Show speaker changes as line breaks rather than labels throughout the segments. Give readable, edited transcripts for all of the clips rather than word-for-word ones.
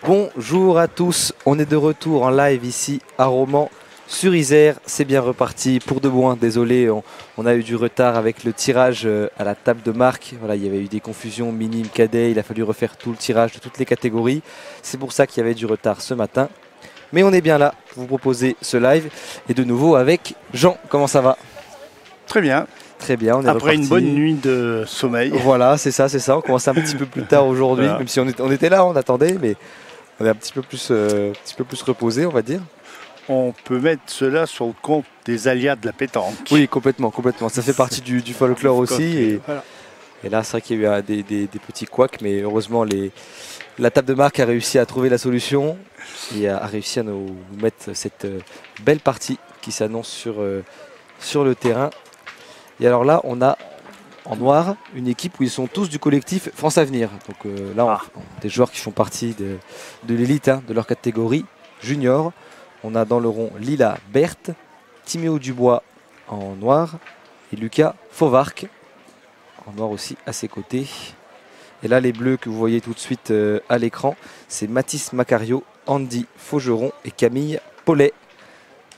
Bonjour à tous, on est de retour en live ici à Romans sur Isère. C'est bien reparti pour de bon. Désolé, on a eu du retard avec le tirage à la table de marque. Voilà, il y avait eu des confusions minimes, cadets, il a fallu refaire tout le tirage de toutes les catégories. C'est pour ça qu'il y avait du retard ce matin. Mais on est bien là pour vous proposer ce live. Et de nouveau avec Jean, comment ça va?
Très bien.
Très bien, on est
après
reparti.
Une bonne nuit de sommeil.
Voilà, c'est ça. On commence un petit peu plus tard aujourd'hui,
Voilà.
même si on était là, on attendait, mais on est un petit peu plus reposé, on va dire.
On peut mettre cela sur le compte des alias de la pétanque.
Oui, complètement. Ça fait partie du folklore aussi. Et
Voilà.
là, c'est vrai qu'il y a eu des petits couacs, mais heureusement, la table de marque a réussi à trouver la solution et a réussi à nous mettre cette belle partie qui s'annonce sur le terrain. Et alors là, on a en noir une équipe où ils sont tous du collectif France Avenir. Donc là, on a des joueurs qui font partie de l'élite de leur catégorie junior. On a dans le rond Lila Berthe, Timéo Dubois en noir et Lucas Fauvarc en noir aussi à ses côtés. Et là, les bleus que vous voyez tout de suite à l'écran, c'est Mathis Macario, Andy Faugeron et Camille Paulet.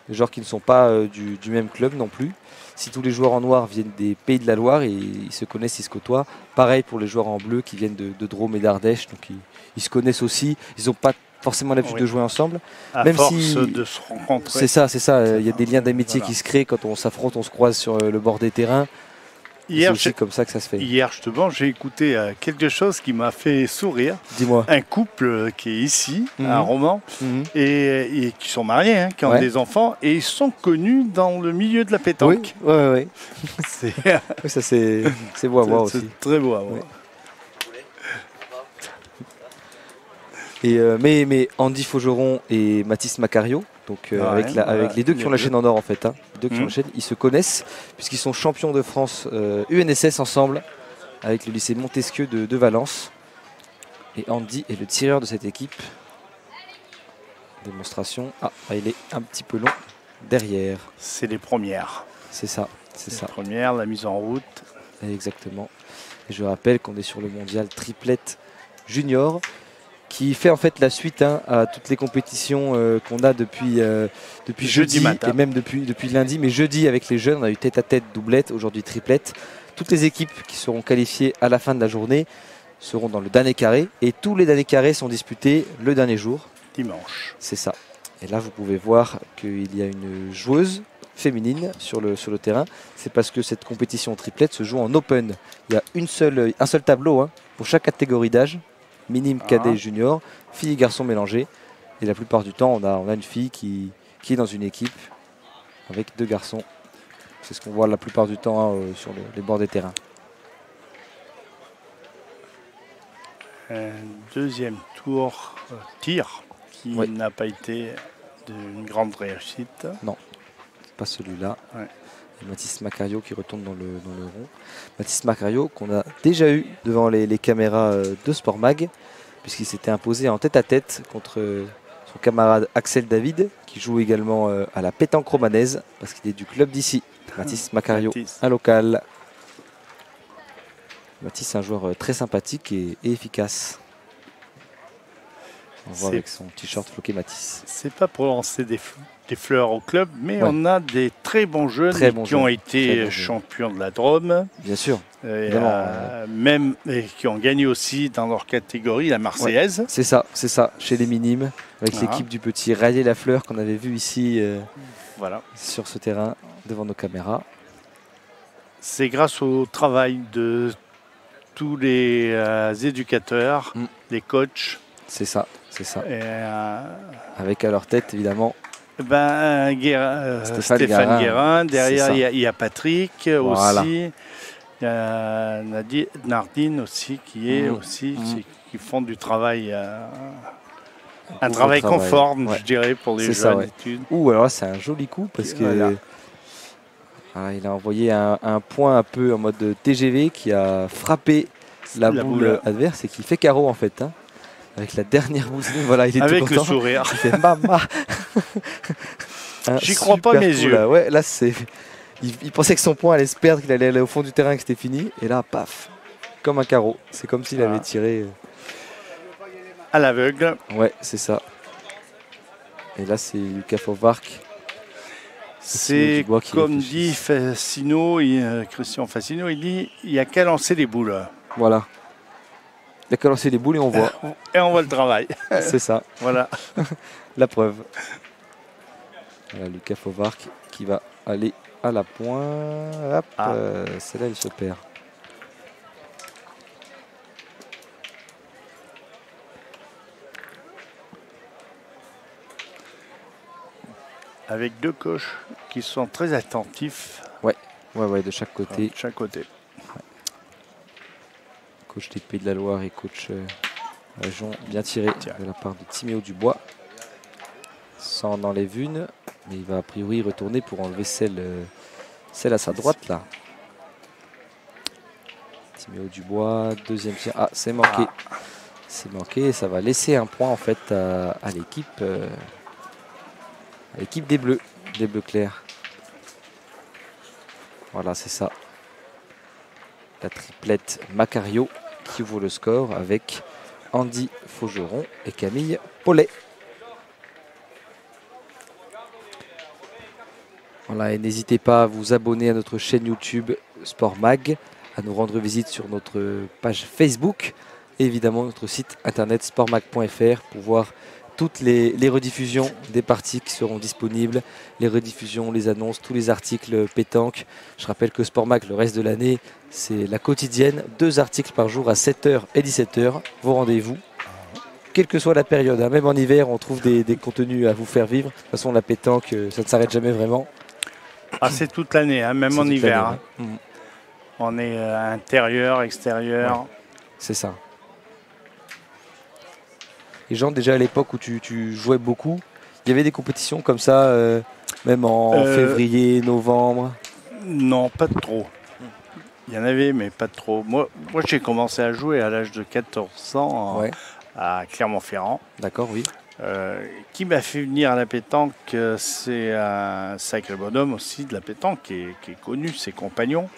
Des joueurs qui ne sont pas du même club non plus. Si tous les joueurs en noir viennent des Pays de la Loire et ils se connaissent, ils se côtoient. Pareil pour les joueurs en bleu qui viennent de Drôme et d'Ardèche. Donc ils se connaissent aussi. Ils n'ont pas forcément l'habitude de jouer ensemble.
À
même
force
si
de se rencontrer.
C'est ça. Il y a des liens d'amitié qui se créent quand on s'affronte, on se croise sur le bord des terrains. C'est aussi comme ça que ça se fait.
Hier, justement, j'ai écouté quelque chose qui m'a fait sourire.
Dis-moi.
Un couple qui est ici, à Romans, et qui sont mariés, qui ont des enfants, et ils sont connus dans le milieu de la pétanque.
Oui. Ça, c'est beau à voir aussi.
C'est très beau à voir.
Et, mais Andy Faugeron et Mathis Macario, donc avec les deux qui ont la chaîne en or en fait, les deux qui ont la chaîne, ils se connaissent puisqu'ils sont champions de France UNSS ensemble avec le lycée Montesquieu de Valence. Et Andy est le tireur de cette équipe. Démonstration. Il est un petit peu long derrière.
C'est les premières.
C'est ça.
Les premières, la mise en route.
Exactement. Et je rappelle qu'on est sur le mondial triplette junior, qui fait en fait la suite à toutes les compétitions qu'on a depuis jeudi matin. Et même depuis lundi, mais jeudi avec les jeunes, on a eu tête-à-tête, doublette, aujourd'hui triplette. Toutes les équipes qui seront qualifiées à la fin de la journée seront dans le dernier carré et tous les derniers carrés sont disputés le dernier jour.
Dimanche. C'est
ça. Et là, vous pouvez voir qu'il y a une joueuse féminine sur le terrain. C'est parce que cette compétition triplette se joue en open. Il y a un seul tableau pour chaque catégorie d'âge. Minime, cadet, junior, filles et garçons mélangés. Et la plupart du temps, on a une fille qui est dans une équipe avec deux garçons. C'est ce qu'on voit la plupart du temps sur les bords des terrains.
Un deuxième tour tir qui n'a pas été d'une grande réussite.
Non, pas celui-là. Et Mathis Macario qui retourne dans le rond. Mathis Macario qu'on a déjà eu devant les caméras de Sport Mag, puisqu'il s'était imposé en tête-à-tête contre son camarade Axel David, qui joue également à la pétanque romanaise, parce qu'il est du club d'ici. Mathis Macario, un local. Mathis, un joueur très sympathique et efficace. On voit avec son t-shirt floqué Mathis.
C'est pas pour lancer des fleurs au club, mais on a des très bons jeunes qui ont été champions de la Drôme.
Bien sûr.
Même qui ont gagné aussi dans leur catégorie, la Marseillaise.
Ouais, c'est ça, chez les minimes, avec l'équipe du petit Rayé Lafleur qu'on avait vu ici sur ce terrain devant nos caméras. C'est
grâce au travail de tous les éducateurs, les coachs.
C'est ça. Et avec à leur tête, évidemment,
Stéphane Guérin. Derrière, il y a Patrick aussi. Il y a Nardine aussi, qui font du travail. Un travail conforme, je dirais, pour les jeunes études.
Alors c'est un joli coup parce que il a envoyé un point un peu en mode TGV qui a frappé la boule adverse et qui fait carreau en fait. Avec la dernière bousine, il est
avec
tout content.
Le sourire.
Il fait maman.
J'y crois pas mes yeux.
Là, il pensait que son point allait se perdre, qu'il allait aller au fond du terrain, que c'était fini. Et là, paf, comme un carreau. C'est comme s'il avait tiré.
à l'aveugle.
Ouais, c'est ça. Et là, c'est Lucas Fauvarc.
C'est comme dit Facino, Christian Facino, il dit il n'y a qu'à lancer les boules.
Voilà. Il n'y a qu'à lancer les boules et on voit.
Et on voit le travail.
C'est ça.
Voilà.
La preuve. Voilà, Lucas Fauvarc qui va aller à la pointe. Hop, celle-là, il se perd.
Avec deux coachs qui sont très attentifs.
Ouais, de chaque côté.
De chaque côté.
Ouais. Coach des Pays de la Loire et coach région bien tiré de la part de Timéo Dubois. Ça en enlève une, mais il va a priori retourner pour enlever celle à sa droite là. Timéo Dubois, deuxième tir. Ah, c'est manqué. C'est manqué, ça va laisser un point en fait à l'équipe. L'équipe des Bleus clairs. Voilà, c'est ça. La triplette Macario qui ouvre le score avec Andy Faugeron et Camille Paulet. Voilà, et n'hésitez pas à vous abonner à notre chaîne YouTube Sport Mag, à nous rendre visite sur notre page Facebook et évidemment notre site internet sportmag.fr pour voir toutes les rediffusions des parties qui seront disponibles, les rediffusions, les annonces, tous les articles pétanque. Je rappelle que Sport Mag, le reste de l'année, c'est la quotidienne, 2 articles par jour à 7h et 17h. Vos rendez-vous, quelle que soit la période. Hein. Même en hiver, on trouve des contenus à vous faire vivre. De toute façon, la pétanque, ça ne s'arrête jamais vraiment.
C'est toute l'année, hein, même en hiver. Hein. On est intérieur, extérieur.
Ouais, c'est ça. Et Jean, déjà à l'époque où tu jouais beaucoup, il y avait des compétitions comme ça, même en février, novembre?
Non, pas de trop. Il y en avait, mais pas de trop. Moi j'ai commencé à jouer à l'âge de 14 ans à Clermont-Ferrand.
D'accord, oui.
Qui m'a fait venir à la pétanque, c'est un sacré bonhomme aussi de la pétanque qui est connu, ses compagnons.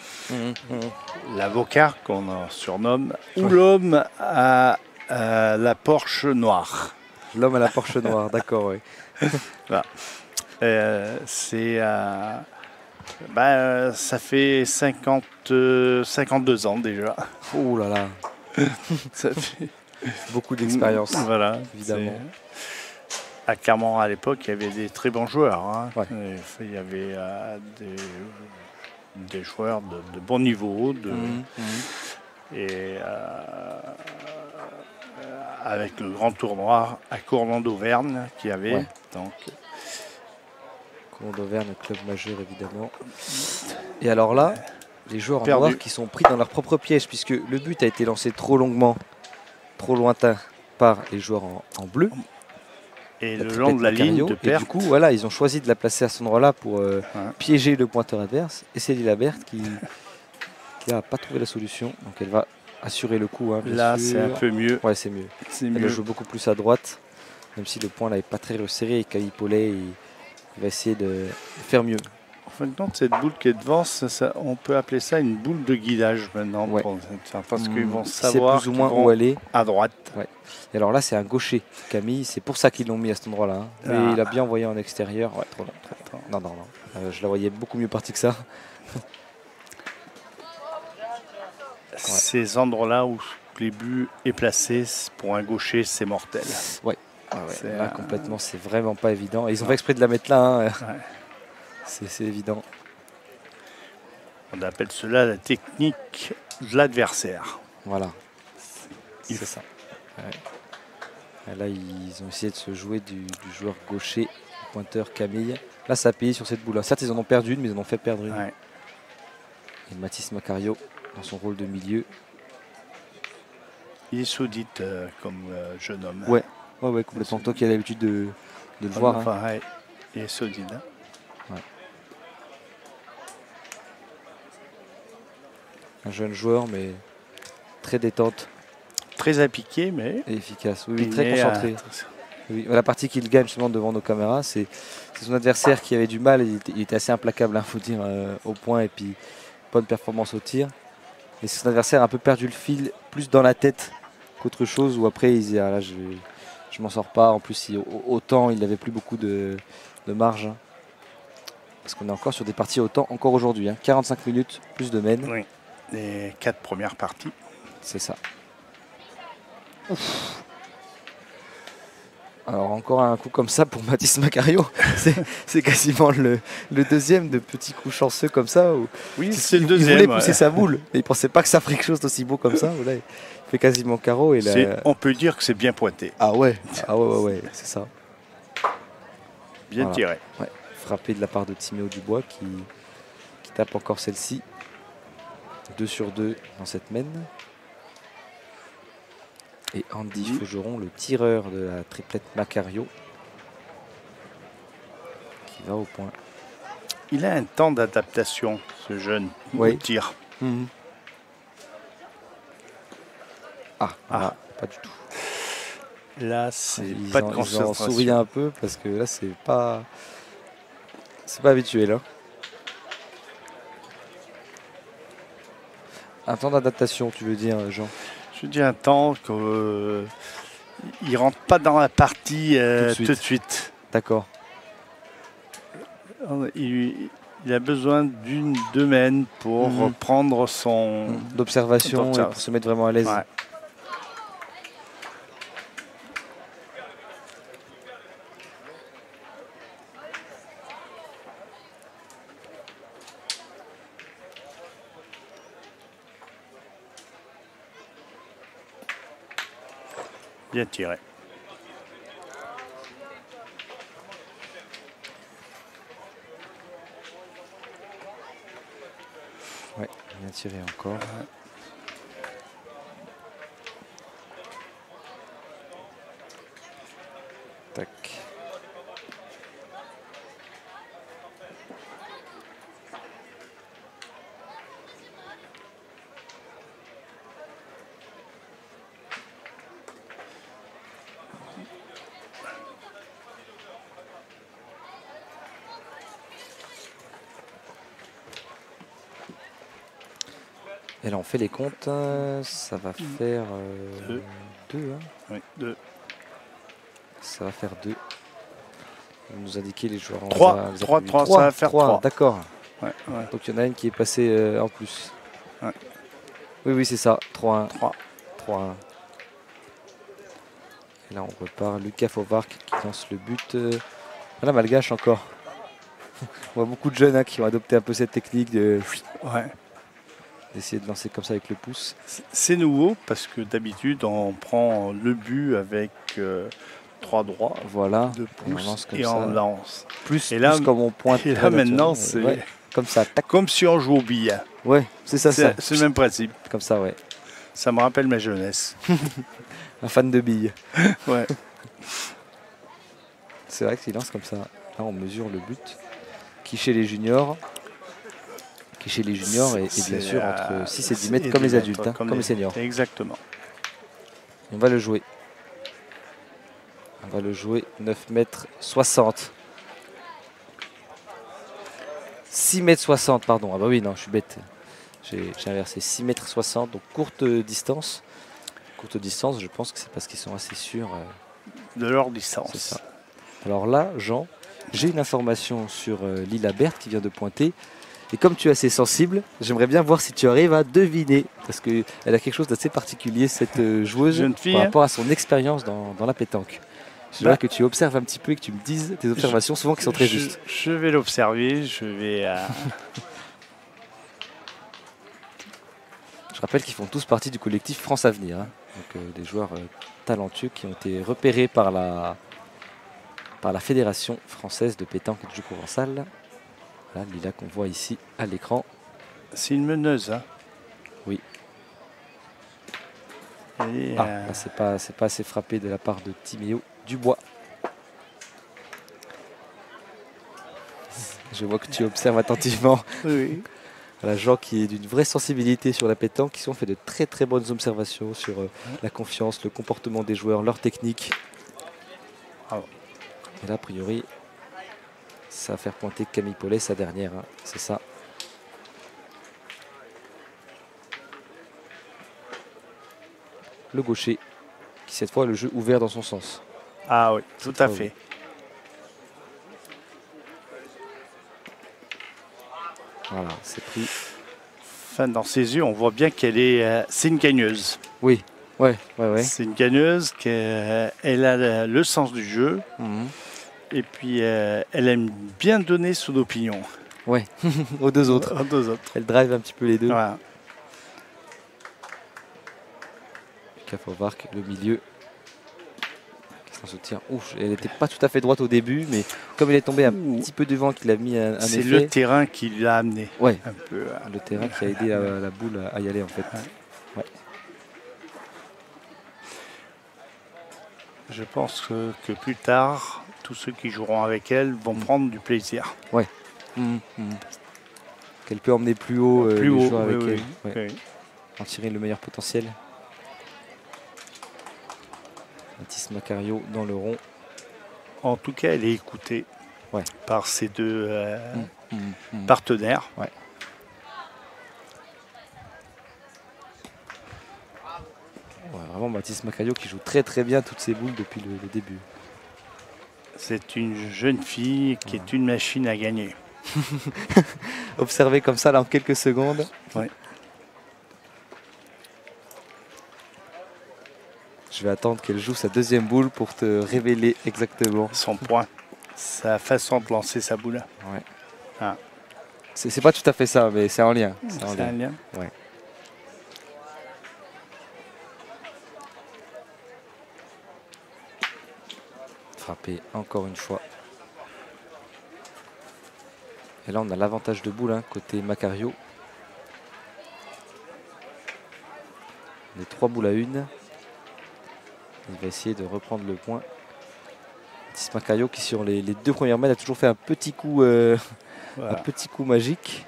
L'avocat qu'on surnomme, ou l'homme à la Porsche noire.
L'homme à la Porsche noire, d'accord, oui.
Voilà. Ça fait 52 ans déjà.
Oh là là.
Ça fait
beaucoup d'expérience.
Voilà,
évidemment.
À Clermont, à l'époque, il y avait des très bons joueurs. Hein.
Ouais.
Il y avait des joueurs de bon niveau. Et avec le grand tournoi à Courland d'Auvergne qu'il y avait.
Ouais.
Donc,
Courland d'Auvergne, club majeur évidemment. Et alors là, les joueurs en noir qui sont pris dans leur propre piège, puisque le but a été lancé trop longuement, trop lointain par les joueurs en bleu.
Et le long de la ligne de perte.
Et du coup, voilà, ils ont choisi de la placer à cet endroit-là pour piéger le pointeur adverse. Et c'est Lila Berthe qui n'a pas trouvé la solution. Donc elle va assurer le coup. Hein,
là, c'est un peu mieux.
Ouais, c'est mieux. Elle joue beaucoup plus à droite, même si le point n'est pas très resserré. Et Camille Paulet, il va essayer de faire mieux.
En fin de compte, cette boule qui est devant, on peut appeler ça une boule de guidage maintenant.
Ouais.
Parce qu'ils vont savoir
plus ou moins où aller.
À droite.
Ouais. Et alors là, c'est un gaucher, Camille. C'est pour ça qu'ils l'ont mis à cet endroit-là. Hein. Mais il a bien envoyé en extérieur. Ouais, trop long. Non. Je la voyais beaucoup mieux partie que ça.
Ces endroits-là où les buts est placé, pour un gaucher, c'est mortel.
Ouais. Là, complètement, c'est vraiment pas évident. Et ils ont fait exprès de la mettre là. Hein. Ouais. C'est évident.
On appelle cela la technique de l'adversaire.
Voilà. C'est ça. Ouais. Et là, ils ont essayé de se jouer du joueur gaucher, pointeur Camille. Là, ça a payé sur cette boule-là. Certes, ils en ont perdu une, mais ils en ont fait perdre une. Ouais. Et Mathis Macario, dans son rôle de milieu.
Il est saudite comme jeune homme.
Ouais, complètement. Toi qui as l'habitude de le voir.
Enfin, hein. Il est saudite. Hein.
Ouais. Un jeune joueur, mais très détente.
Très appliqué, mais...
Et efficace. Oui, très concentré. Oui, la partie qu'il gagne justement devant nos caméras, c'est son adversaire qui avait du mal. Il était assez implacable, il faut dire, au point. Et puis, bonne performance au tir. Et son adversaire a un peu perdu le fil, plus dans la tête qu'autre chose. Ou après, il dit, là, je je m'en sors pas. En plus, autant il n'avait plus beaucoup de marge. Hein. Parce qu'on est encore sur des parties autant encore aujourd'hui. Hein. 45 minutes, plus de mène.
Oui, les 4 premières parties.
C'est ça. Ouf. Alors encore un coup comme ça pour Mathis Macario, c'est quasiment le deuxième de petits coups chanceux comme ça. Où
oui, c'est le deuxième.
Il voulait pousser sa boule, mais il pensait pas que ça ferait quelque chose d'aussi beau comme ça. Là, il fait quasiment carreau. Et là...
On peut dire que c'est bien pointé.
Ah ouais, c'est ça.
Bien tiré.
Ouais. Frappé de la part de Timéo Dubois qui tape encore celle-ci. 2 sur 2 dans cette mène. Et Andy Faugeron, le tireur de la triplette Macario, qui va au point.
Il a un temps d'adaptation, ce jeune, au tir.
Pas du tout.
Là, c'est pas de concentration.
Ils en sourient un peu parce que là, c'est pas habituel. Hein. Un temps d'adaptation, tu veux dire, Jean?
Je dis un temps qu'il ne rentre pas dans la partie tout de suite.
D'accord.
Il a besoin d'une semaine pour prendre son...
d'observation et pour se mettre vraiment à l'aise. Ouais.
Bien tiré.
Ouais, bien tiré encore. Tac. Et là, on fait les comptes. Ça va faire 2. Hein.
Oui, 2.
Ça va faire 2. Vous nous indiquez les joueurs.
3, ça va faire 3.
D'accord.
Ouais.
Donc il y en a une qui est passée en plus. Ouais. Oui, c'est ça. 3-1. 3-1. Et là, on repart. Lucas Fauvarc qui lance le but. Voilà, malgache encore. On voit beaucoup de jeunes qui ont adopté un peu cette technique de... d'essayer de lancer comme ça avec le pouce.
C'est nouveau parce que d'habitude on prend le but avec 3 droits,
voilà,
2 pouces
et
on lance.
Plus comme on pointe.
Et là maintenant c'est
comme ça, tac.
Comme si on joue au billet.
Ouais, c'est ça.
C'est le même principe.
Comme ça, ouais.
Ça me rappelle ma jeunesse.
Un fan de billes.
Ouais.
C'est vrai qu'il lance comme ça. Là on mesure le but. Qui chez les juniors. Chez les juniors et bien sûr entre 6 et 10 mètres comme les adultes, comme les seniors.
Exactement.
On va le jouer. On va le jouer 9 mètres 60. 6 mètres 60, pardon. Ah bah oui, non, je suis bête. J'ai inversé 6 mètres 60, donc courte distance. Courte distance, je pense que c'est parce qu'ils sont assez sûrs.
De leur distance.
C'est ça. Alors là, Jean, j'ai une information sur Lila Berthe qui vient de pointer. Et comme tu es assez sensible, j'aimerais bien voir si tu arrives à deviner. Parce qu'elle a quelque chose d'assez particulier, cette joueuse,
jeune fille,
par rapport à son expérience dans la pétanque. Je voudrais que tu observes un petit peu et que tu me dises tes observations, souvent qui sont très justes.
Je vais l'observer, je vais...
Je rappelle qu'ils font tous partie du collectif France Avenir. Hein. Donc des joueurs talentueux qui ont été repérés par la Fédération française de pétanque et de jeux provençal. Voilà, Lila qu'on voit ici à l'écran.
C'est une meneuse. Hein.
Oui. C'est pas assez frappé de la part de Timéo Dubois. Je vois que tu observes attentivement.
Oui.
Voilà, Jean qui est d'une vraie sensibilité sur la pétanque, qui ont fait de très très bonnes observations sur la confiance, le comportement des joueurs, leur technique. Et là, a priori, ça va faire pointer Camille Paulet, sa dernière. Hein. C'est ça. Le gaucher, qui cette fois a le jeu ouvert dans son sens.
Ah oui, tout à fait.
Voilà, c'est pris.
Enfin, dans ses yeux, on voit bien qu'elle est... c'est une gagneuse.
Oui, ouais.
C'est une gagneuse, elle a le sens du jeu. Et puis, elle aime bien donner son opinion.
Ouais, aux deux autres.
Aux deux autres.
Elle drive un petit peu les deux.
Voilà.
Il faut voir que le milieu qui s'en soutient. Ouf, elle n'était pas tout à fait droite au début, mais comme elle est tombée un petit peu devant, qu'il a mis un effet.
C'est le terrain qui l'a amené.
Ouais,
un peu,
le terrain qui a aidé la boule à y aller en fait. Ouais.
Je pense que plus tard, tous ceux qui joueront avec elle vont prendre du plaisir.
Ouais. Qu'elle peut emmener plus haut, les joueurs avec elle. Ouais. En tirer le meilleur potentiel. Mathis Macario dans le rond.
En tout cas, elle est écoutée par ses deux partenaires.
Ouais. Vraiment Mathis Macario qui joue très très bien toutes ses boules depuis le début.
C'est une jeune fille qui est une machine à gagner.
Observé comme ça là en quelques secondes.
Ouais.
Je vais attendre qu'elle joue sa deuxième boule pour te révéler exactement
son point, sa façon de lancer sa boule.
Ouais.
Ah.
C'est pas tout à fait ça, mais c'est en lien.
C'est un lien.
Ouais. Frappé encore une fois. Et là, on a l'avantage de boule côté Macario. Les 3 boules à 1. Il va essayer de reprendre le point. Mathis Macario qui sur les 2 premières mètres a toujours fait un petit coup, un petit coup magique.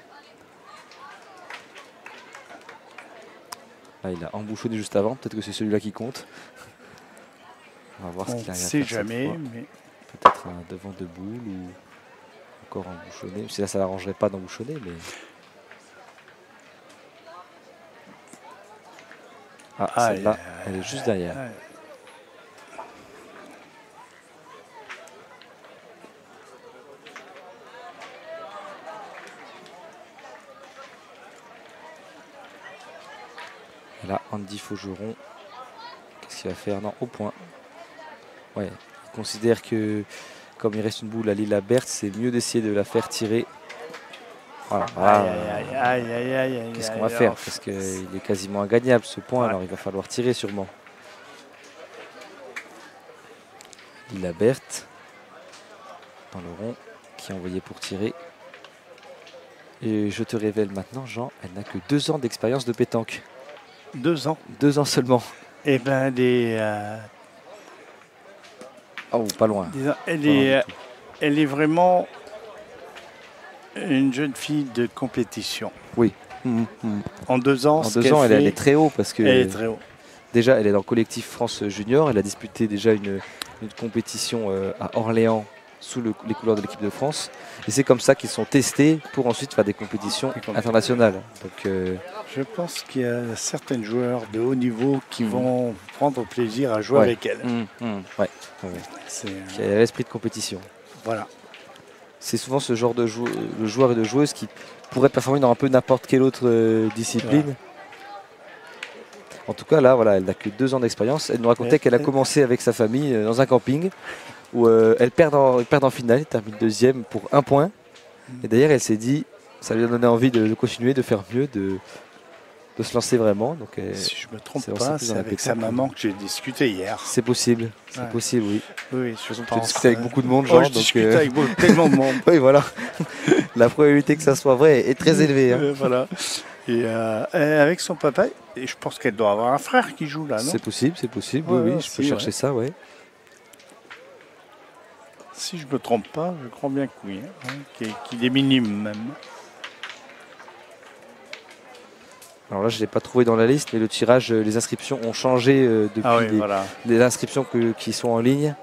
Là, il a embouchonné juste avant. Peut-être que c'est celui-là qui compte. On va voir ce qu'il arrive à faire.
On ne sait jamais. Mais...
peut-être un devant de boule ou encore embouchonné. Là, ça n'arrangerait pas d'embouchonner, mais. Ah, celle-là, elle est juste derrière. Et là, Andy Faugeron, qu'est-ce qu'il va faire? Non, au point. Ouais, il considère que comme il reste une boule à Lila Berthe, c'est mieux d'essayer de la faire tirer. Voilà. Qu'est-ce qu'on va faire? Parce qu'il est quasiment ingagnable ce point, alors il va falloir tirer sûrement. Lila Berthe dans le rond qui est envoyé pour tirer. Et je te révèle maintenant, Jean, elle n'a que 2 ans d'expérience de pétanque.
2 ans.
2 ans seulement.
Eh bien,
oh, pas loin.
Elle est vraiment une jeune fille de compétition.
Oui.
En 2 ans,
elle est très haut parce que
elle est très haut.
Déjà, elle est dans le collectif France Junior. Elle a disputé déjà une compétition à Orléans sous les couleurs de l'équipe de France. Et c'est comme ça qu'ils sont testés pour ensuite faire des compétitions internationales. Donc,
je pense qu'il y a certains joueurs de haut niveau qui vont prendre plaisir à jouer avec elle.
Qui a l'esprit de compétition.
Voilà.
C'est souvent ce genre de joueur et de joueuse qui pourrait performer dans un peu n'importe quelle autre discipline. Voilà. En tout cas, là, voilà, elle n'a que 2 ans d'expérience. Elle nous racontait qu'elle a commencé avec sa famille dans un camping où elle perd en finale, elle termine 2e pour 1 point. Et d'ailleurs, elle s'est dit, ça lui a donné envie de continuer, de faire mieux, de se lancer vraiment. Donc,
si je ne me trompe pas, c'est avec sa maman que j'ai discuté hier.
C'est possible, possible, oui.
Oui,
je pense. Tu discutes avec beaucoup de monde, Jean.
Je discute avec tellement de monde.
Oui, voilà. La probabilité que ça soit vrai est très élevée.
Voilà. Et avec son papa, et je pense qu'elle doit avoir un frère qui joue là, non?
C'est possible, oui, je peux chercher ça, ouais.
Si je ne me trompe pas, je crois bien que oui, qu'il est minime même.
Alors là, je ne l'ai pas trouvé dans la liste, mais le tirage, les inscriptions ont changé depuis les inscriptions qui sont en ligne.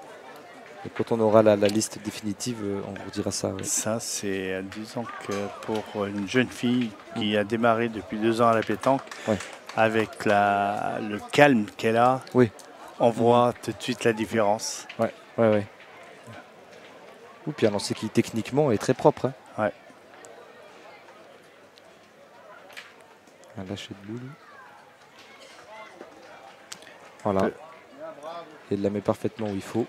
Et quand on aura la liste définitive, on vous dira ça. Ouais.
Ça, c'est, disons que pour une jeune fille qui a démarré depuis 2 ans à la pétanque, avec le calme qu'elle a, on voit tout de suite la différence.
Ouais. Ouais. Ou puis un lancer qui techniquement est très propre. Hein.
Ouais.
Un lâcher de boule. Voilà. Et il la met parfaitement où il faut.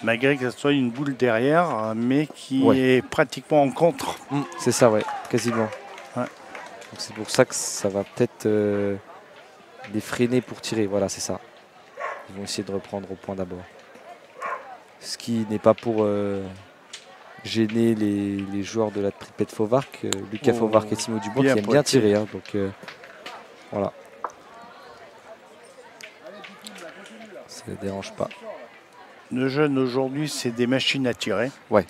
Malgré que ce soit une boule derrière, mais qui est pratiquement en contre.
C'est ça, ouais, quasiment.
Ouais.
C'est pour ça que ça va peut-être les freiner pour tirer. Voilà, c'est ça. Ils vont essayer de reprendre au point d'abord. Ce qui n'est pas pour gêner les joueurs de la tripette Fauvarc. Lucas Fauvarc et Timo Dubois qui aiment bien tirer. Hein, donc voilà. Ça ne dérange pas.
Le jeune aujourd'hui, c'est des machines à tirer.
Ouais,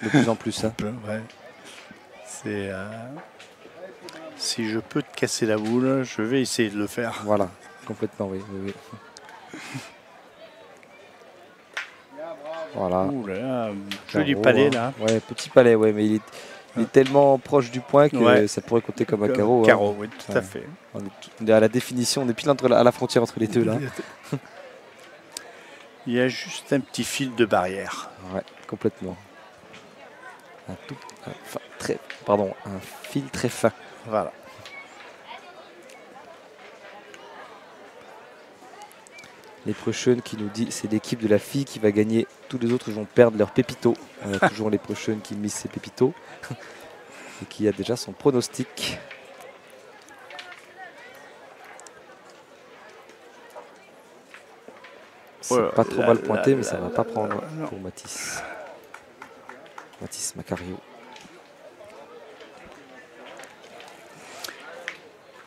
de plus en plus. Hein.
Ouais. C'est si je peux te casser la boule, je vais essayer de le faire.
Voilà, complètement, oui. Voilà.
Ouh là, joli palais là.
Ouais, petit palais, ouais, mais il est tellement proche du point que ça pourrait compter comme un carreau.
Carreau, oui, tout à fait.
On est à la définition, on est pile à la frontière entre les deux là.
Il y a juste un petit fil de barrière.
Ouais, complètement. Un fil très fin.
Voilà.
Les prochaines qui nous dit c'est l'équipe de la fille qui va gagner. Tous les autres vont perdre leur pépito. On a toujours les prochaines qui misent ses pépitos. Et qui a déjà son pronostic. C'est pas trop mal pointé, mais ça ne va pas prendre pour Mathis. Mathis Macario.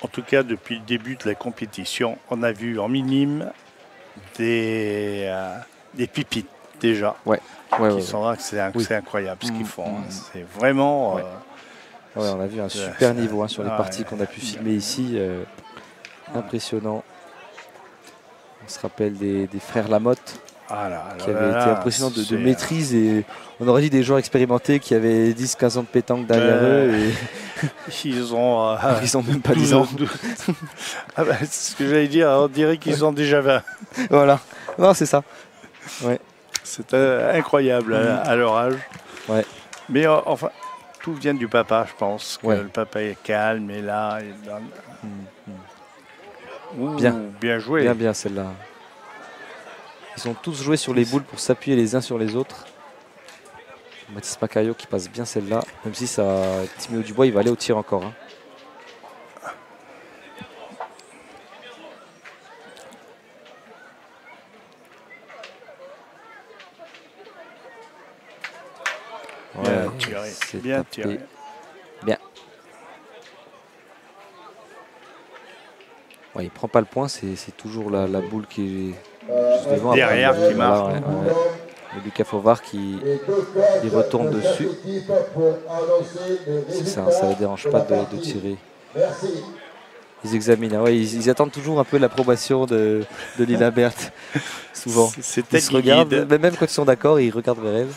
En tout cas, depuis le début de la compétition, on a vu en minime des pipites déjà. Qui sont là, c'est incroyable ce qu'ils font. C'est vraiment...
on a vu un super niveau sur les parties qu'on a pu filmer ici. Impressionnant. On se rappelle des frères Lamotte qui avaient été impressionnants de maîtrise. Et on aurait dit des joueurs expérimentés qui avaient 10-15 ans de pétanque derrière eux. Et
ils ont
même pas 10 ans.
C'est ce que j'allais dire. On dirait qu'ils ont déjà 20.
Voilà. Non, c'est ça. Ouais.
C'est incroyable à leur âge.
Ouais.
Mais enfin, tout vient du papa, je pense. Que le papa est calme et là, il donne. Bien joué.
Bien celle-là. Ils ont tous joué sur les boules pour s'appuyer les uns sur les autres. Mathis Macario qui passe bien celle-là. Même si ça, Timo Dubois, il va aller au tir encore. Hein.
Bien tiré. Bien tiré.
Bien. Ouais, il prend pas le point, c'est toujours la boule qui est juste devant.
Derrière qui marque.
Et Lucas Fauvarc qui retourne dessus. C'est ça, ça ne les dérange pas de tirer. Ils examinent, ils attendent toujours un peu l'approbation de Lila Berthe. Souvent. Ils se regardent, même quand ils sont d'accord, ils regardent vers elle.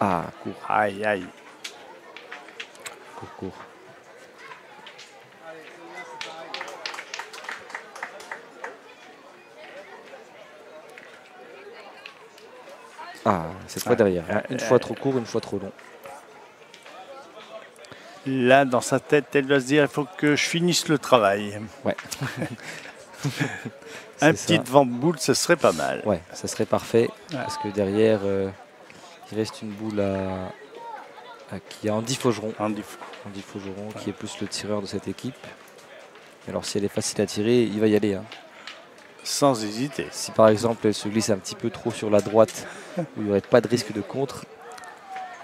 Ah, court.
Aïe.
Court. Ah, cette fois derrière. Une fois trop court, une fois trop long.
Là, dans sa tête, elle doit se dire, il faut que je finisse le travail.
Ouais.
Un petit vent de boule, ce serait pas mal.
Ouais, ça serait parfait. Parce que derrière, il reste une boule qui est Andy Faugeron. Andy Faugeron, qui est plus le tireur de cette équipe. Alors, si elle est facile à tirer, il va y aller. Hein.
Sans hésiter.
Si par exemple, elle se glisse un petit peu trop sur la droite, où il n'y aurait pas de risque de contre,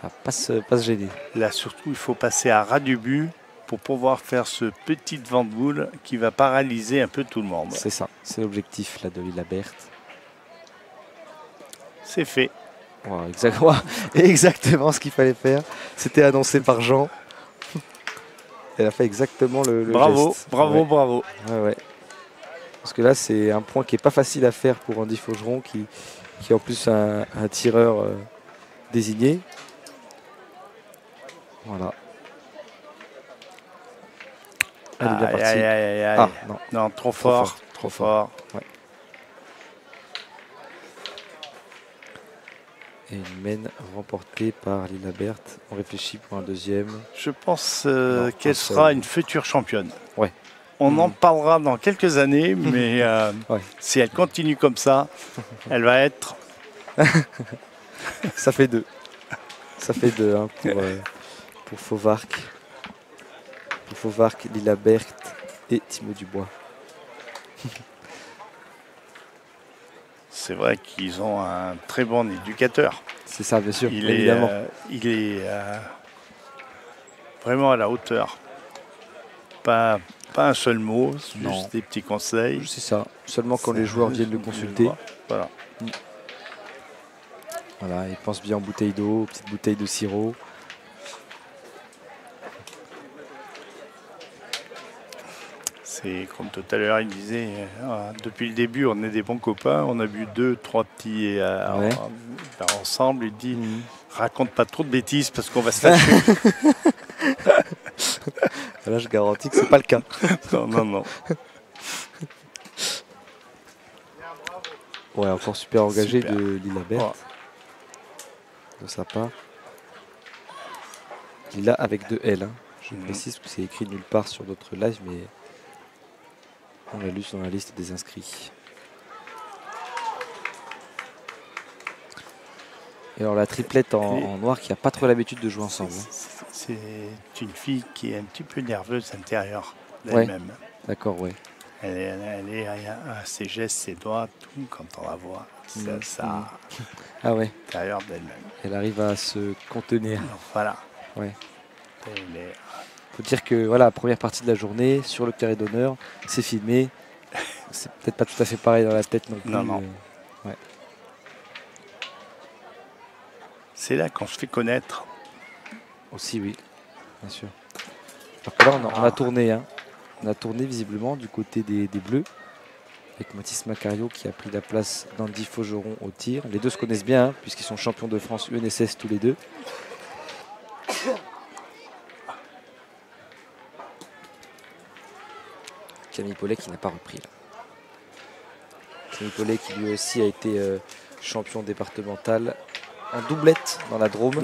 elle va pas se gêner. Là,
surtout, il faut passer à ras du but pour pouvoir faire ce petit vent de boule qui va paralyser un peu tout le monde.
C'est ça, c'est l'objectif là de Lila Berthe.
C'est fait.
Wow, exactement ce qu'il fallait faire. C'était annoncé par Jean. Elle a fait exactement le geste.
Bravo.
Ouais. Parce que là, c'est un point qui n'est pas facile à faire pour Andy Faugeron, qui est en plus un tireur désigné. Voilà. Elle est bien partie.
Non, trop fort.
Ouais. Et une mène remportée par Lila Berthe. On réfléchit pour un deuxième.
Je pense qu'elle sera une future championne.
Ouais.
On en parlera dans quelques années, mais
ouais.
Si elle continue comme ça, elle va être...
Ça fait 2. Ça fait 2 hein, pour Fauvarc. Pour Fauvarc, Lila Berthe et Thibaut Dubois.
C'est vrai qu'ils ont un très bon éducateur.
C'est ça, bien sûr,
évidemment. Il est vraiment à la hauteur. Pas un seul mot, juste des petits conseils.
C'est ça, seulement quand les joueurs viennent le consulter.
Voilà.
Voilà, il pense bien en bouteille d'eau, petite bouteille de sirop.
C'est comme tout à l'heure, il disait, depuis le début, on est des bons copains, on a bu 2-3 petits ensemble. Il dit, raconte pas trop de bêtises parce qu'on va se fâcher.
Là, je garantis que c'est pas le cas.
Non.
Ouais, encore super engagé de Lila Berthe. De sa part. Lila avec 2 L. Hein. Je précise que c'est écrit nulle part sur notre live, mais on l'a lu sur la liste des inscrits. Et alors la triplette en noir qui n'a pas trop l'habitude de jouer ensemble.
C'est une fille qui est un petit peu nerveuse intérieure d'elle-même.
Ouais. D'accord, ouais.
Elle est à ses gestes, ses doigts, tout, quand on la voit. Ça
ah ouais.
Intérieur d'elle-même.
Elle arrive à se contenir.
Donc, voilà.
Ouais. Faut dire que voilà, première partie de la journée, sur le carré d'honneur, c'est filmé. C'est peut-être pas tout à fait pareil dans la tête non plus.
Non.
Ouais.
C'est là qu'on se fait connaître.
Aussi, oui, bien sûr. Alors que là, on a tourné. Hein. On a tourné visiblement du côté des Bleus. Avec Mathis Macario qui a pris la place d'Andy Faugeron au tir. Les deux se connaissent bien, hein, puisqu'ils sont champions de France UNSS tous les deux. Camille Paulet qui n'a pas repris là. Camille Paulet qui lui aussi a été champion départemental en doublette dans la Drôme.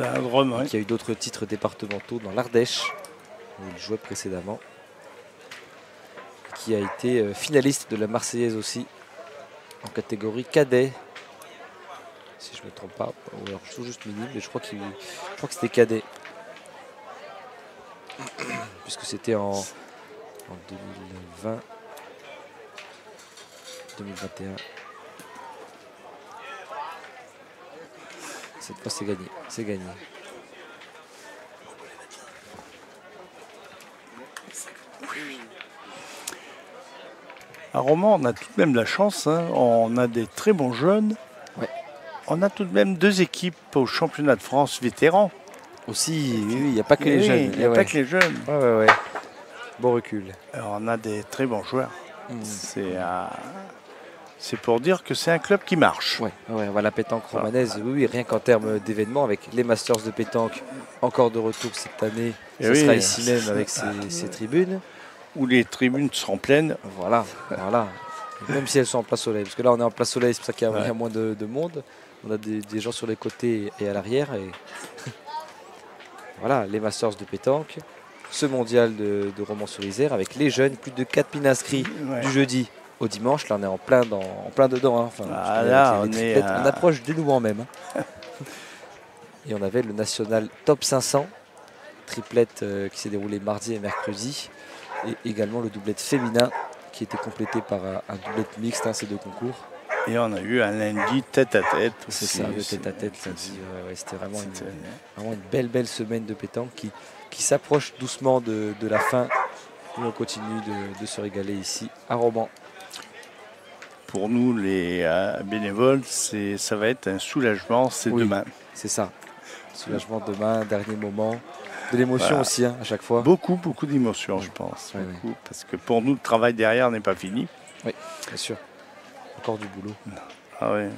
Ouais.
Qui a eu d'autres titres départementaux dans l'Ardèche où il jouait précédemment. Qui a été finaliste de la Marseillaise aussi en catégorie cadet. Si je ne me trompe pas. Ou alors tout juste mini, mais je crois que c'était cadet. Puisque c'était en 2020, 2021. Cette fois, c'est gagné. C'est gagné.
À Romans, on a tout de même la chance. Hein. On a des très bons jeunes.
Ouais.
On a tout de même 2 équipes au championnat de France vétérans.
Aussi, oui, il n'y a pas que les jeunes.
Il n'y a pas que les jeunes.
Ouais. Bon recul.
Alors, on a des très bons joueurs. C'est pour dire que c'est un club qui marche.
Ouais, la pétanque romanaise, oui, rien qu'en termes d'événements, avec les Masters de pétanque encore de retour cette année. Ce sera ici même avec ces tribunes.
Où les tribunes seront pleines.
Voilà. Même si elles sont en plein soleil. Parce que là, on est en plein soleil, c'est pour ça qu'il y a moins de monde. On a des gens sur les côtés et à l'arrière. Et voilà, les Masters de pétanque. Ce mondial de Romans-sur-Isère avec les jeunes. Plus de 4000 inscrits du jeudi au dimanche. Là, on est en plein dedans. Hein. Enfin, on approche du dénouement même. Hein. Et on avait le national top 500. Triplette qui s'est déroulé mardi et mercredi. Et également le doublette féminin qui était complété par un doublette mixte, ces 2 concours.
Et on a eu un lundi tête-à-tête.
C'est ça, le tête-à-tête. C'était vraiment une belle semaine de pétanque qui s'approche doucement de la fin. Et on continue de se régaler ici à Romans.
Pour nous, les bénévoles, ça va être un soulagement, demain.
C'est ça. Soulagement demain, dernier moment. De l'émotion aussi, hein, à chaque fois.
Beaucoup d'émotions, je pense.
Oui.
Parce que pour nous, le travail derrière n'est pas fini.
Oui, bien sûr. Encore du boulot.
Ah oui.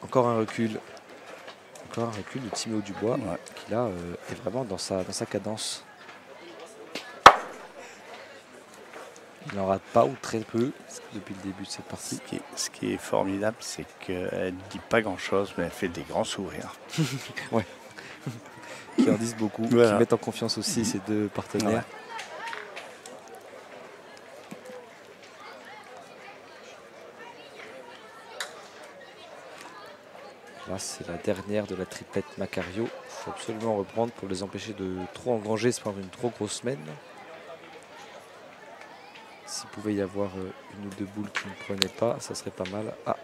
Encore un recul de Thibaut Dubois, qui là est vraiment dans sa cadence. Il n'en rate pas ou très peu depuis le début de cette partie.
Ce qui est formidable, c'est qu'elle ne dit pas grand-chose, mais elle fait des grands sourires.
Ouais. Qui en disent beaucoup, qui mettent en confiance aussi ces deux partenaires. Ouais. Là, c'est la dernière de la triplette Macario. Il faut absolument reprendre pour les empêcher de trop engranger, se prendre une trop grosse semaine. S'il pouvait y avoir une ou deux boules qui ne prenaient pas, ça serait pas mal. Ah,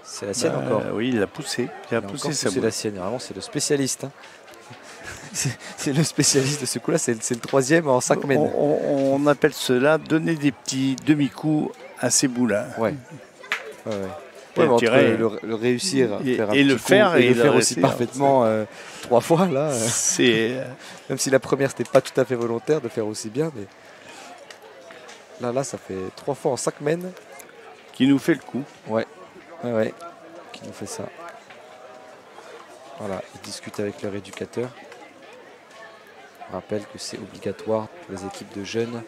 c'est la sienne encore.
Oui, il a poussé. Il a poussé sa boule.
La sienne. Vraiment, c'est le spécialiste. Hein. C'est le spécialiste de ce coup-là. C'est le troisième en 5 mènes.
On appelle cela donner des petits demi-coups à ces boules.
Ouais. Ouais, entre le réussir
et le faire
aussi parfaitement 3 fois là. Même si la première c'était pas tout à fait volontaire de faire aussi bien, mais là ça fait 3 fois en 5 mènes.
Qui nous fait le coup.
Ouais. Qui nous fait ça. Voilà, ils discutent avec leur éducateur. On rappelle que c'est obligatoire pour les équipes de jeunes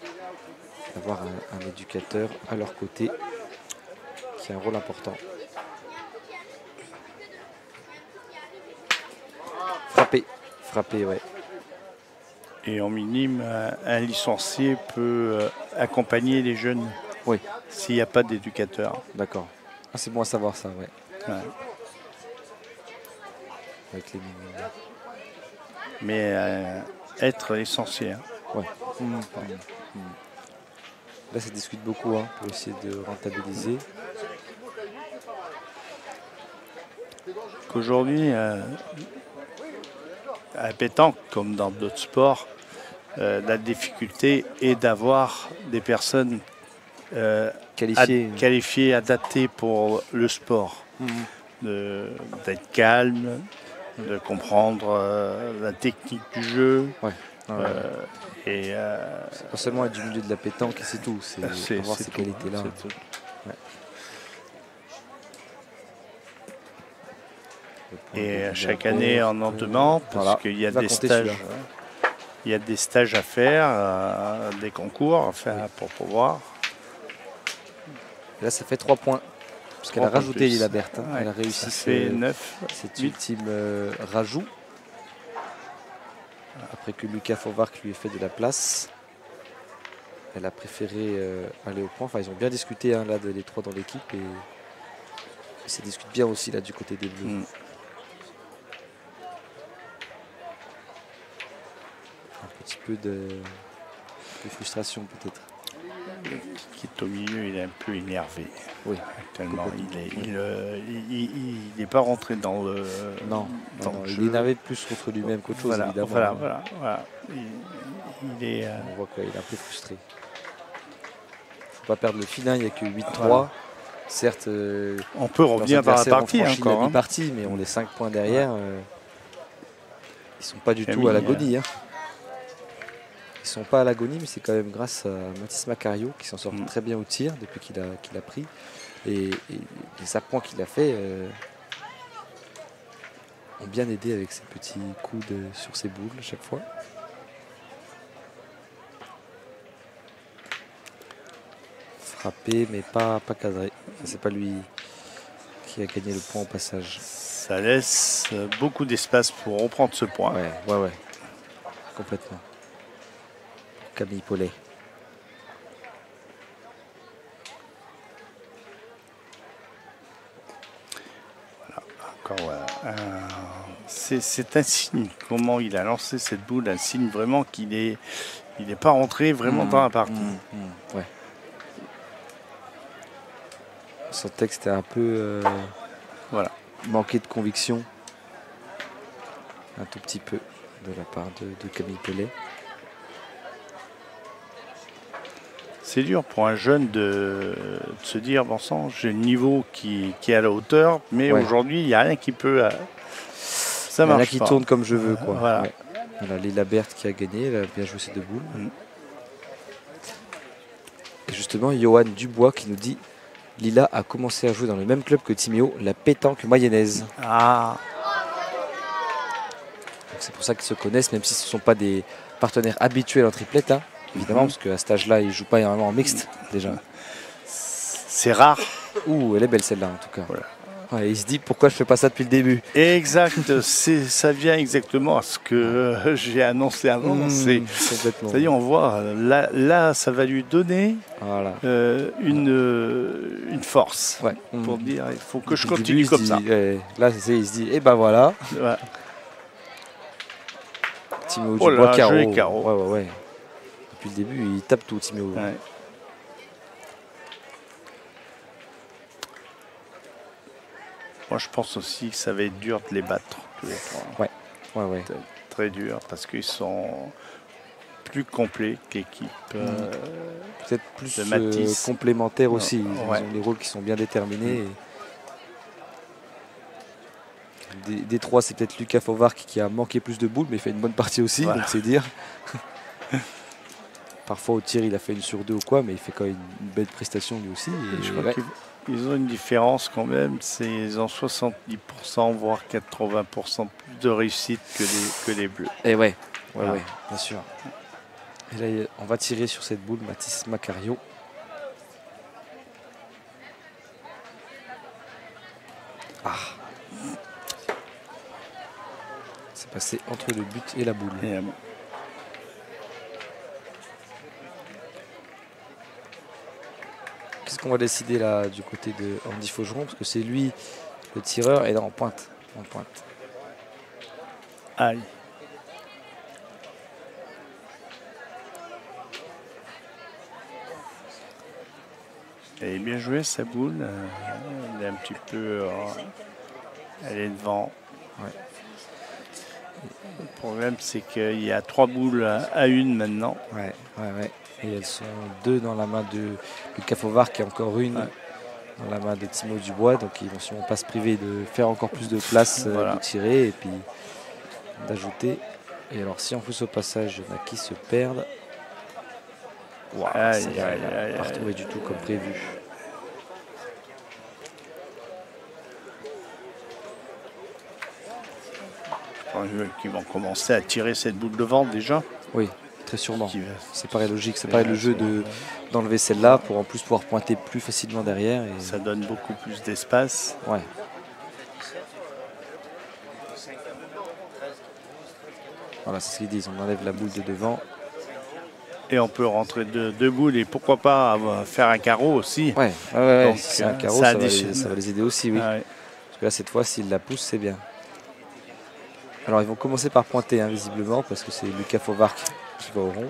d'avoir un éducateur à leur côté qui a un rôle important. Frapper, ouais.
Et en minime, un licencié peut accompagner les jeunes.
Oui.
S'il n'y a pas d'éducateur.
D'accord. Ah, c'est bon à savoir ça, ouais. Avec les minimes.
Mais être licencié.
Ouais. Là, ça discute beaucoup pour essayer de rentabiliser.
Qu'aujourd'hui, à pétanque, comme dans d'autres sports, la difficulté est d'avoir des personnes qualifiées, adaptées pour le sport. D'être calme, de comprendre la technique du jeu.
C'est pas seulement être du milieu de la pétanque et c'est tout, c'est avoir ces qualités-là.
Et chaque année on en demande parce qu'il y a des stages. Il y a des stages à faire, des concours à faire pour pouvoir.
Et là ça fait 3 points. Parce qu'elle a rajouté Lila Berthe. Elle a réussi
fait 9.
Cet ultime rajout. Après que Lucas Fauvarc lui ait fait de la place. Elle a préféré aller au point. Enfin, ils ont bien discuté là, les 3 dans l'équipe. Et ça discute bien aussi là du côté des Bleus. Un petit peu de frustration peut-être.
Le qui est au milieu, il est un peu énervé.
Oui,
actuellement. Il n'est pas rentré dans le.
Non, il est énervé plus contre lui-même qu'autre chose, évidemment.
Voilà. Il est,
On voit qu'il est un peu frustré. Il ne faut pas perdre le filin, il n'y a que 8-3. Voilà. Certes,
on peut revenir par la partie encore.
Partie, mais on est 5 points derrière. Ils ne sont pas du tout à l'agonie. Ils ne sont pas à l'agonie, mais c'est quand même grâce à Mathis Macario qui s'en sort très bien au tir depuis qu'il a pris. Et les appoints qu'il a fait ont bien aidé avec ses petits coups sur ses boules à chaque fois. Frappé, mais pas cadré. C'est pas lui qui a gagné le point au passage.
Ça laisse beaucoup d'espace pour reprendre ce point.
Ouais. Complètement. Camille Paulet.
C'est un signe, comment il a lancé cette boule, un signe vraiment qu'il n'est pas rentré vraiment dans la partie.
Ouais. Son texte est un peu manqué de conviction. Un tout petit peu de la part de Camille Paulet.
C'est dur pour un jeune de se dire, bon sang, j'ai le niveau qui est à la hauteur, mais aujourd'hui, il n'y a rien qui peut... ça marche pas.
Il y en a qui tourne comme je veux. Voilà, Lila Berthe qui a gagné, elle a bien joué ses 2 boules. Et justement, Johan Dubois qui nous dit, Lila a commencé à jouer dans le même club que Timéo, la pétanque mayonnaise. C'est pour ça qu'ils se connaissent, même si ce ne sont pas des partenaires habituels en triplette. évidemment, parce qu'à cet âge-là, il ne joue pas énormément en mixte, déjà.
C'est rare.
Ouh, elle est belle celle-là, en tout cas.
Voilà.
Ouais, il se dit, pourquoi je ne fais pas ça depuis le début?
Exact, ça vient exactement à ce que j'ai annoncé avant. C'est-à-dire, on voit, là, ça va lui donner une force pour dire, il faut que je continue comme ça.
Là, il se dit, et ben voilà.
Ouais.
Timéo Dubois,
carreau.
Ouais. Depuis le début, il tape tout, Timéo.
Ouais. Moi, je pense aussi que ça va être dur de les battre tous les trois.
Ouais.
Très dur parce qu'ils sont plus complets qu'équipe.
Peut-être plus complémentaires aussi. Ils ont des rôles qui sont bien déterminés. Des trois, c'est peut-être Lucas Fauvarc qui a manqué plus de boules, mais il fait une bonne partie aussi, donc c'est dire. Parfois au tir, il a fait une sur deux ou quoi, mais il fait quand même une belle prestation lui aussi.
Et je crois qu'ils ont une différence quand même, ils ont 70% voire 80% plus de réussite que les Bleus.
Et ouais, bien sûr. Et là, on va tirer sur cette boule, Mathis Macario. C'est passé entre le but et la boule. Qu'est-ce qu'on va décider là du côté de Andy Faugeron? Parce que c'est lui le tireur et là en pointe.
Aïe. Elle est bien jouée sa boule. Elle est un petit peu. Elle est devant.
Ouais.
Le problème, c'est qu'il y a 3 boules à une maintenant.
Ouais. Et elles sont 2 dans la main de Lucas Fauvarc et encore une dans la main de Timéo Dubois. Donc ils vont sûrement pas se priver de faire encore plus de place, de tirer et puis d'ajouter. Et alors si en plus au passage, il y en a qui se perdent. Wow, ça n'a pas retrouvé du tout comme prévu.
Qui vont commencer à tirer cette boule de vent déjà.
Oui, très sûrement. Ça paraît logique. Ça paraît le jeu d'enlever celle-là pour en plus pouvoir pointer plus facilement derrière. Et...
ça donne beaucoup plus d'espace.
Ouais. Voilà, c'est ce qu'ils disent. On enlève la boule de devant.
Et on peut rentrer deux boules et pourquoi pas faire un carreau aussi.
Ouais. Donc, si c'est un carreau, ça va les aider aussi, oui. Parce que là, cette fois, s'ils la poussent, c'est bien. Alors, ils vont commencer par pointer, visiblement, parce que c'est Lucas Fauvarc qui va au rond.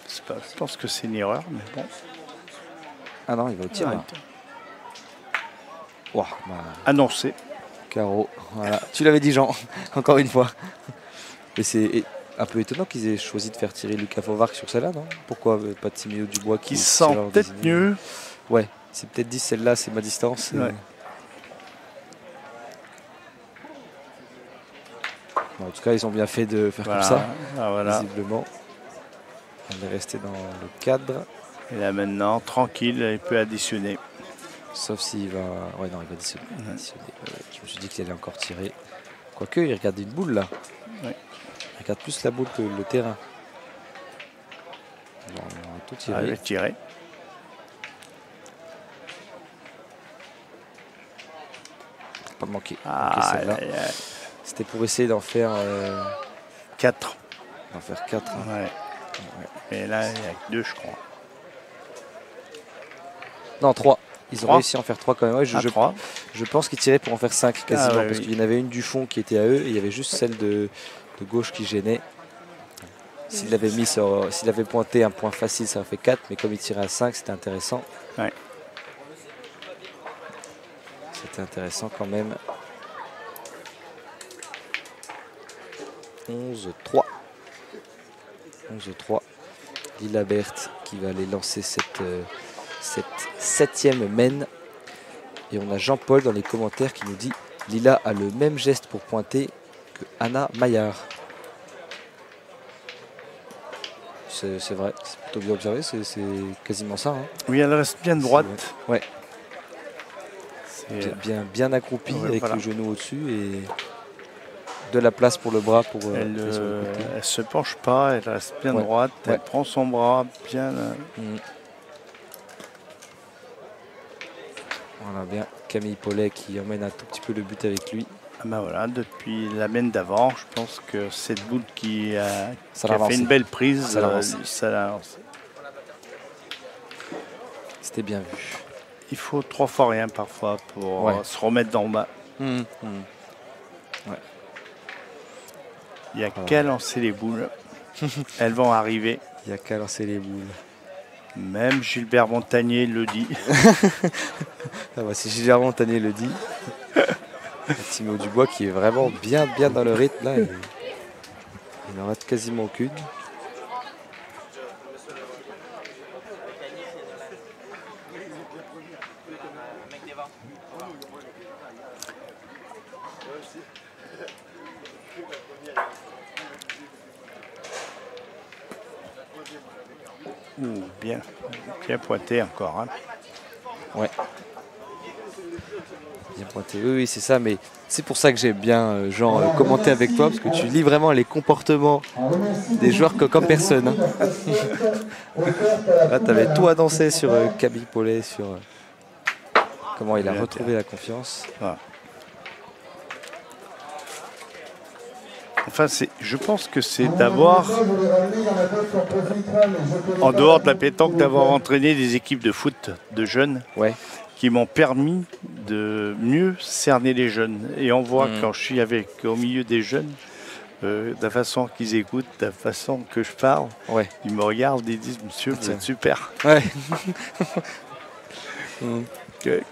Je pense que c'est une erreur, mais bon.
Ah non, il va au tir. Wow,
annoncé.
Carreau, voilà. Tu l'avais dit, Jean, encore une fois. Mais c'est un peu étonnant qu'ils aient choisi de faire tirer Lucas Fauvarc sur celle-là, non? Pourquoi pas Timéo Dubois qui
se sent peut-être mieux.
Ouais, c'est peut-être dit celle-là, c'est ma distance.
Ouais.
Bon, en tout cas, ils ont bien fait de faire comme ça, visiblement. On est resté dans le cadre.
Et là maintenant, tranquille, il peut additionner.
Sauf s'il va... Ouais, non, il va additionner. Je me suis dit qu'il allait encore tirer. Quoique, il regarde une boule, là.
Ouais.
Il regarde plus la boule que le terrain. Bon, on va tout tirer.
Il va tirer.
Pas manqué. Celle-là. C'était pour essayer d'en faire
4.
D'en faire 4.
Et là, il n'y a que 2, je crois.
Non, 3. Ils ont réussi à en faire 3 quand même. Ouais, je pense qu'ils tiraient pour en faire 5 quasiment. Parce qu'il y en avait une du fond qui était à eux et il y avait juste celle de gauche qui gênait. S'il avait s'il avait pointé un point facile, ça aurait fait 4. Mais comme il tirait à 5, c'était intéressant.
Ouais.
C'était intéressant quand même. 11-3. 11-3. Lila Berthe qui va aller lancer cette 7e mène. Et on a Jean-Paul dans les commentaires qui nous dit Lila a le même geste pour pointer que Anna Maillard. C'est vrai, c'est plutôt bien observé, c'est quasiment ça.
Oui, elle reste bien droite.
Ouais. Bien accroupie avec le genou au-dessus et de la place pour le bras. Pour,
elle se penche pas, elle reste bien droite, elle prend son bras bien.
Voilà, bien Camille Paulet qui emmène un tout petit peu le but avec lui.
Ah ben voilà, depuis la mène d'avant, je pense que cette boule qui a fait une belle prise, ça l'a lancé.
C'était bien vu.
Il faut 3 fois rien parfois pour se remettre d'en bas.
Ouais.
Il n'y a qu'à lancer les boules. Elles vont arriver.
Il n'y a qu'à lancer les boules.
Même Gilbert Montagnier le dit.
Si Gilbert Montagnier le dit. Timéo Dubois qui est vraiment bien dans le rythme. Là, il n'en rate quasiment aucune.
Bien pointé encore. Hein.
Ouais. Bien pointé. Oui, c'est ça. Mais c'est pour ça que j'aime bien commenter avec toi, parce que tu lis vraiment les comportements des joueurs comme personne. Hein. Là, tu avais tout à danser sur Camille Paulet, sur comment il a retrouvé la confiance.
Ah. Enfin, je pense que c'est d'avoir, en dehors de la pétanque, d'avoir entraîné des équipes de foot de jeunes qui m'ont permis de mieux cerner les jeunes. Et on voit quand je suis au milieu des jeunes, de la façon qu'ils écoutent, de la façon que je parle, ils me regardent et disent « Monsieur, vous êtes super ».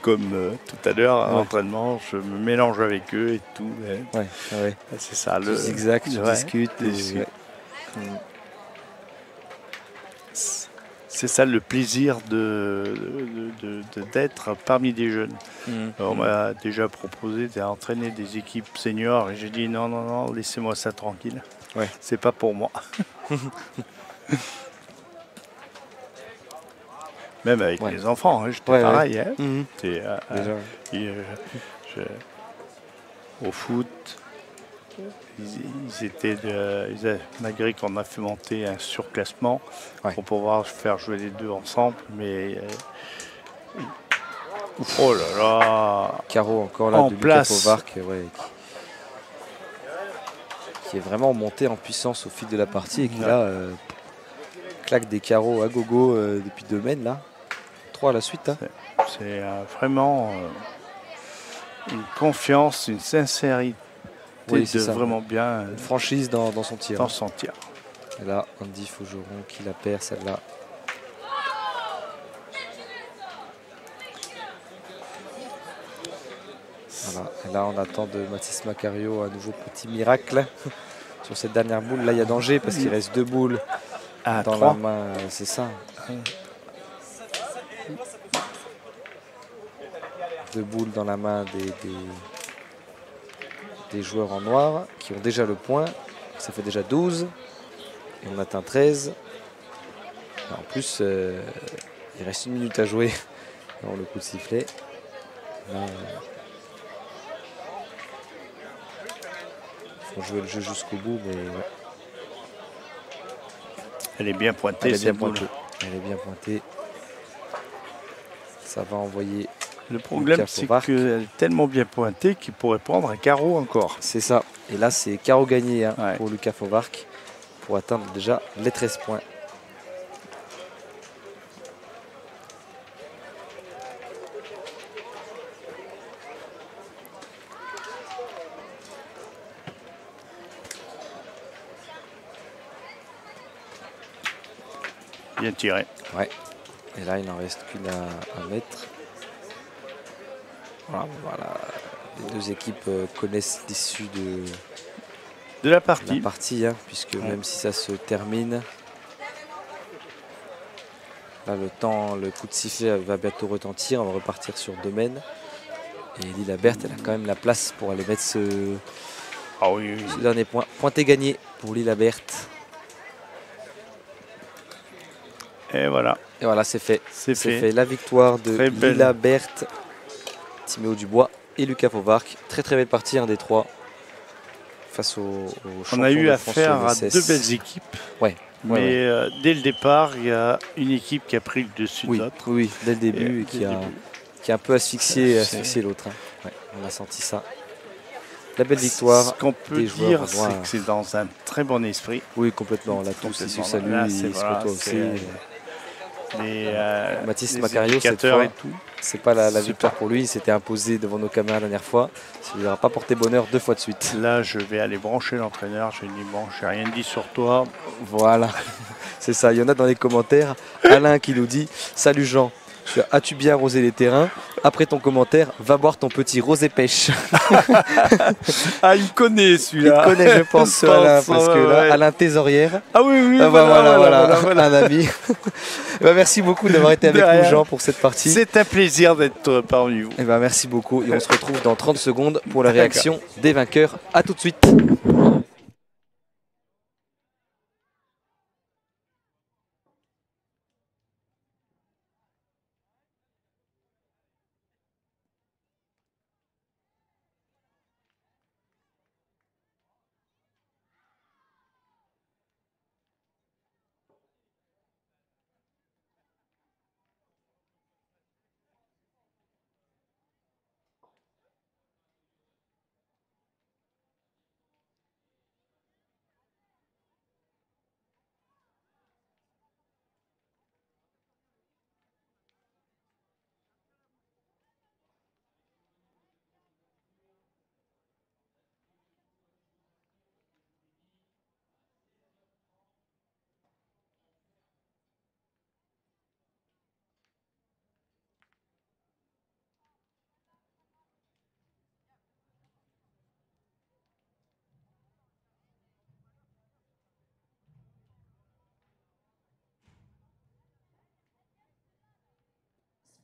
Comme tout à l'heure, à l'entraînement, je me mélange avec eux et tout. C'est ça.
Le zigzag, tu discutes.
C'est ça le plaisir d'être parmi des jeunes. On m'a déjà proposé d'entraîner des équipes seniors et j'ai dit non, laissez-moi ça tranquille. C'est pas pour moi. Même avec les enfants, hein, j'étais pareil. Hein. Au foot, malgré qu'on a fait monter un surclassement pour pouvoir faire jouer les deux ensemble, mais oh là là,
Caro encore là, de Lucas Fauvarc, qui est vraiment monté en puissance au fil de la partie et qui là claque des carreaux à gogo depuis 2 mènes là. 3 à la suite. Hein.
C'est vraiment une confiance, une sincérité vraiment bien.
Une franchise dans son tir.
Dans son tir.
Et là, Andy Faugeron qui la perd celle-là. Voilà. Et là, on attend de Mathis Macario un nouveau petit miracle sur cette dernière boule. Là, il y a danger parce qu'il reste 2 boules dans la main. C'est ça. 2 boules dans la main des joueurs en noir qui ont déjà le point. Ça fait déjà 12 et on atteint 13. En plus, il reste 1 minute à jouer dans le coup de sifflet. Là, il faut jouer le jeu jusqu'au bout, mais
elle est bien pointée.
Elle est bien pointée. Ça va envoyer.
Le problème, c'est qu'elle est tellement bien pointée qu'il pourrait prendre un carreau encore.
C'est ça. Et là, c'est carreau gagné pour Lucas Fauvarc pour atteindre déjà les 13 points.
Bien tiré.
Ouais. Et là, il n'en reste qu'une à mettre. Voilà. Les 2 équipes connaissent l'issue
de la partie.
Puisque même si ça se termine, là le coup de sifflet va bientôt retentir. On va repartir sur 2 mènes. Et Lila Berthe, elle a quand même la place pour aller mettre ce dernier point. Pointé gagné pour Lila Berthe.
Et voilà,
c'est fait. C'est fait. La victoire de Lila Berthe, Timéo Dubois et Lucas Fauvarc. Très belle partie, un des 3. face aux
On a eu
de France
affaire à
VSS.
2 belles équipes.
Ouais.
Mais dès le départ, il y a une équipe qui a pris le dessus de l'autre.
Oui, dès le début, et qui a un peu asphyxié l'autre. Hein. Ouais, on a senti ça. La belle victoire.
Ce qu'on peut dire, c'est que c'est dans un très bon esprit.
Oui, complètement. Là, tous ils se saluent, ils se côtoient aussi. Mathis Macario, cette fois, c'est pas la victoire pour lui. Il s'était imposé devant nos caméras la dernière fois. Ça lui aura pas porté bonheur 2 fois de suite.
Là, je vais aller brancher l'entraîneur. Je lui dis, bon, j'ai rien dit sur toi.
Voilà, c'est ça. Il y en a dans les commentaires. Alain qui nous dit, salut Jean. As-tu bien arrosé les terrains? Après ton commentaire, va boire ton petit rosé pêche.
Ah, il connaît celui-là.
Il connaît, je pense, Alain, parce que là, Alain Thésorière.
Ah oui,
voilà, un ami. Merci beaucoup d'avoir été avec nous, Jean, pour cette partie.
C'est un plaisir d'être parmi vous.
Merci beaucoup. Et on se retrouve dans 30 secondes pour la réaction des vainqueurs. À tout de suite.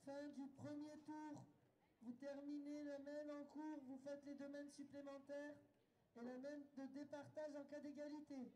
Fin du premier tour. Vous terminez la main en cours, vous faites les 2 mains supplémentaires et la main de départage en cas d'égalité.